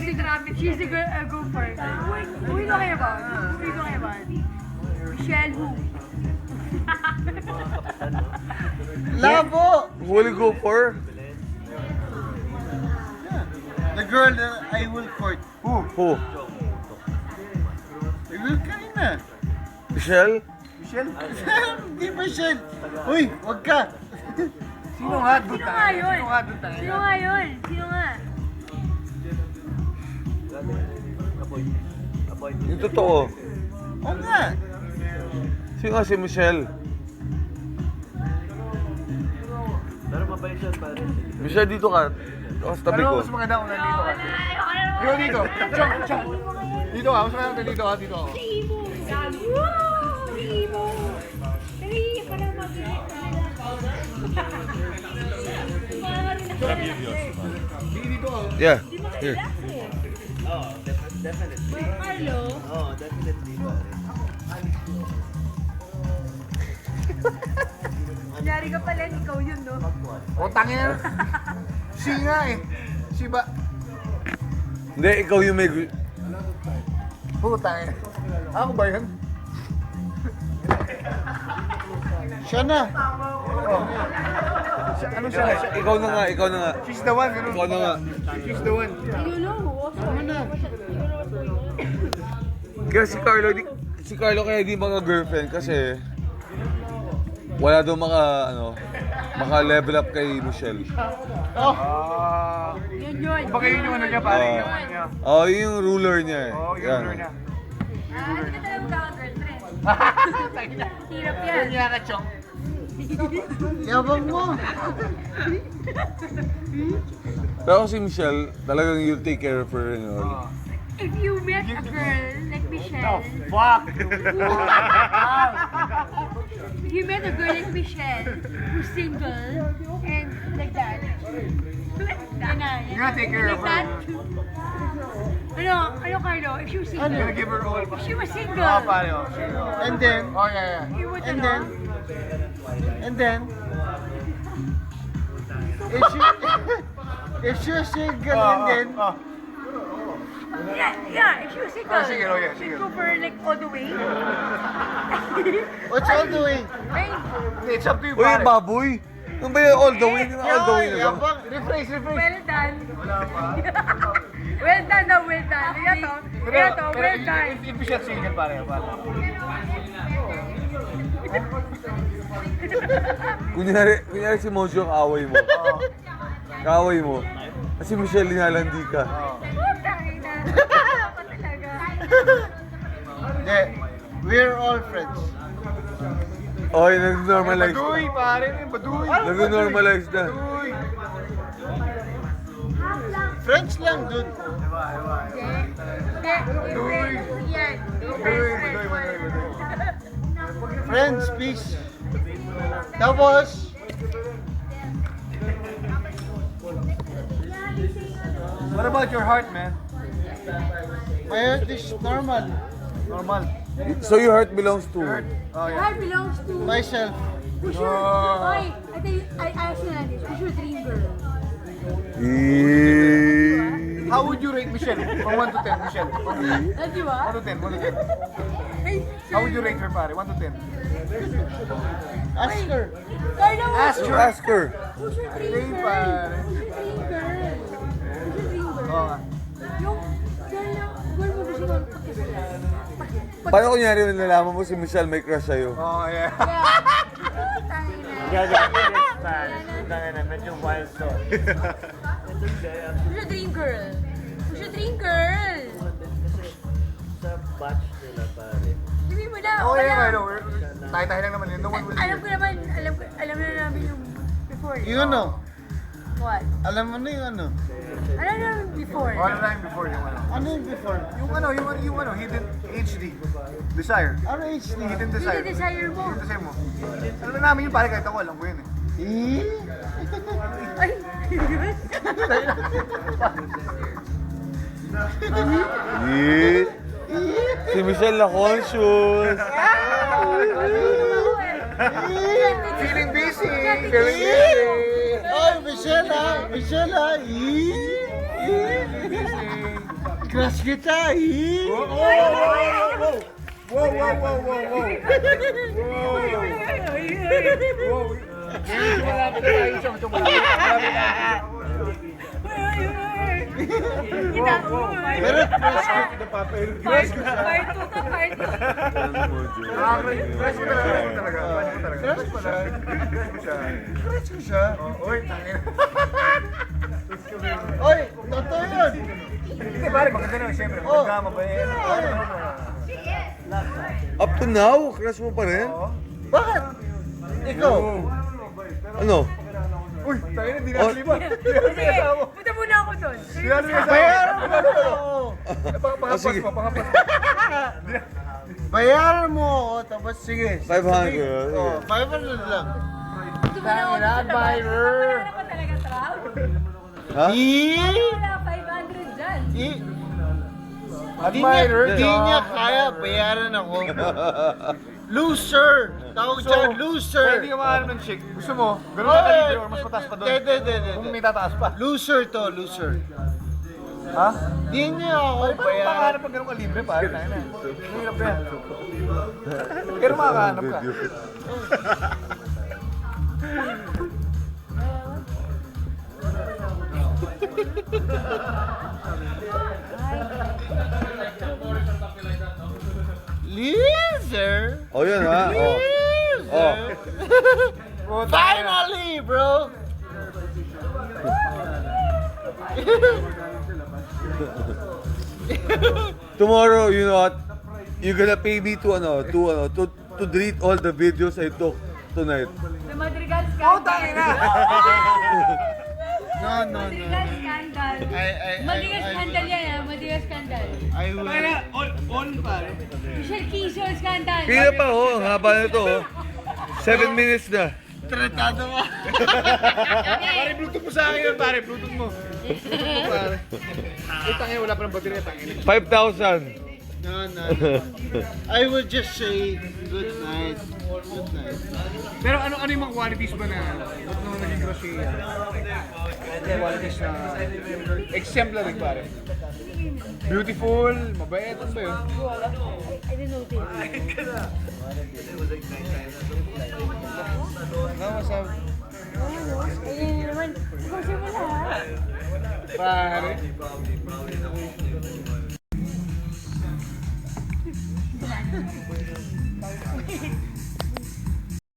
She's a good gopher. Who are you talking about? Who are you talking about? Michelle who? Labo! Who will you go for? The girl that I will court. Who? The girl kanina. Michelle? Michelle? Hindi Michelle. Uy, wag ka. Sino nga doon Sino nga yun? Sino nga doon tayo? Sino nga yun? Sino nga? Yung totoo. Oo nga. Sino nga si Michelle? Pero mabait siya pare. Michelle, dito ka. Ako sa tabi Ano ko. mas maganda kung nandito ka? Dito, dito. Chok, chok. Dito ka, mas maganda dito ka, dito ka. Imo! Woo! Imo! Dali ka lang mag-iit Dito ka. Yeah. Here. Oh, definitely. Carlo? Oh, definitely pare. Kunyari ka pala, ikaw yun, no? O, tangin na. Si nga eh. Si ba? Hindi, ikaw yung may... Tangin. Ako ba yun? Siya na. Oh. Ano siya? Ikaw na nga, ikaw na nga. She's the one. Ganun. Ikaw na nga. She's the one. You know, Ano na? Kaya si Carlo kaya di mga girlfriend kasi wala daw maka-level up kay Michelle. Oh. yun. Baka yun yung ano niya, pare. Yung ano niya. Oh, yun yung ruler niya eh. Oo, yung Yan. ruler niya. Hindi ka talaga magkaka-girlfriend. Hirap yan. Yan niya ka, Chong. Yabang mo. Pero si Michelle, talagang you'll take care of her and all. If you met a girl like Michelle, Fuck. if you met a girl like Michelle who's single and like that, You're gonna take care of like that. her. Ano Carlo? If she was You're gonna single, give her all. if she was single, Oh, pare. Oh. And then, oh yeah, you would And ano? then, and then, if she was single, and then, Yeah, if she was single, Oh, sige, oh, yeah, she'd sige. go for like all the way. what's all the way? Ay, It's up to you, Uy, pare. baboy! Ano ba yung all the way? All the way na ba? Yabang. Rephrase. well done. Well done na, well done. Kaya to, well done. If siya single, pare. Kunyari si Mojo ang away mo. Kaaway mo. Kasi Michelle, linalandi ka. Huwag tangin na. Ako talaga. Hindi. We're all friends. Okay, nag-normalize. Baduy, pare. Baduy. Nag-normalize na. Baduy. Friends lang, dude. Yan. Baduy. Friends, peace. Tapos, what about your heart, man? My heart is normal. Normal. So your heart belongs to... Oh, yeah. Heart belongs to... Myself. Who's your... Oy, I asked you na this. Who's your dream girl? How would you rate Michelle? From 1 to 10, Michelle. Di ba? 1 to 10, 1 to 10. Ay, How would you rate her, pare? 1 to 10. Ask her. Carlo, Ask her. Ask her. who's your dream Dream, girl? pare. Who's your dream girl? Who's your dream girl? Oo nga. Yung girl mo gusto mo pagkasala. Paano kunyari nalaman mo si Michelle may crush sa'yo? Oh, yeah. Medyo wild to. Who's your dream girl? Who's your dream girl? Sa batch nila pare. Sabi mo na, Oh, okay yeah, I lang. know. Tayo lang naman yun. No one will Alam hear. ko naman, alam na namin yung before. Yung ano? What? Alam mo na yung ano? Alam na namin before. Ano na yung before yung ano? Ano yung before? Yung ano, hidden HD. Desire. Ano HD? Hidden desire. Hidden desire mo. Hidden desire mo. Alam na namin yun, pare, kahit ako, alam ko yun eh. Ay, Yeah. Si Michelle na conscious. Feeling busy. Feeling busy. Oh, Michelle ha. Michelle ha. Busy. Crush kita, eh! Uy, uy, uy, uy. Malapit na tayo siya. Kita, Pero crush kita pa, pero crush ko siya. part 2 to part 2. Crush ko talaga. Crush ko siya. Crush ko siya. Oy, tangin. Oy, totoo yun. Hindi, pare, maganda na. Siyempre, maganda mabait. Up to now, crush mo pa rin? Bakit? Ikaw? Ano? Uy, tangin, hindi Oh. na liban. Sige, punta muna ako doon. Bayaran mo na ako. Pangapas sige. mo, pangapas mo. Bayaran mo ako, tapos sige. 500. Oh, 500 lang. Punta muna ako doon sa bahay. Wala pa talaga trap. Ha? Wala, 500 dyan. Di niya kaya, bayaran ako. Loser! Tawag dyan, loser! Hindi ka makahanap ng chick. Gusto mo? Ganun na kalibre or mas mataas pa doon? Hindi. Kung may tataas pa. Loser to, loser. Ha? Di niya ako Paano bayaran. makahanap ng ganun kalibre pare? Tayo na. Mahirap yan. Pero makakahanap ka. Loser! Oh, yun ha? Oh. Oh. Finally, bro! Tomorrow, you know what? You're gonna pay me to delete all the videos I took tonight. The Madrigal scandal. No. Madrigal scandal. Madrigal scandal yan ah. Madrigal scandal. I will. On pare. Michelle Quezon scandal. Pila pa oh, ang haba na to oh. 7 minutes na. Tratado ka. Pare, bluetooth mo sa akin yun pare. Bluetooth mo. Bluetooth mo pare. Ay, tangin, wala pa ng baterya. Tangin. 5,000. No. I will just say good night. Good night. Pero ano yung mga qualities ba na nung naging crush si qualities na exemplary pare? Beautiful, mabait, ano ba yun? I didn't notice. Masabi. Ayun naman. Kasi wala ha. Pare.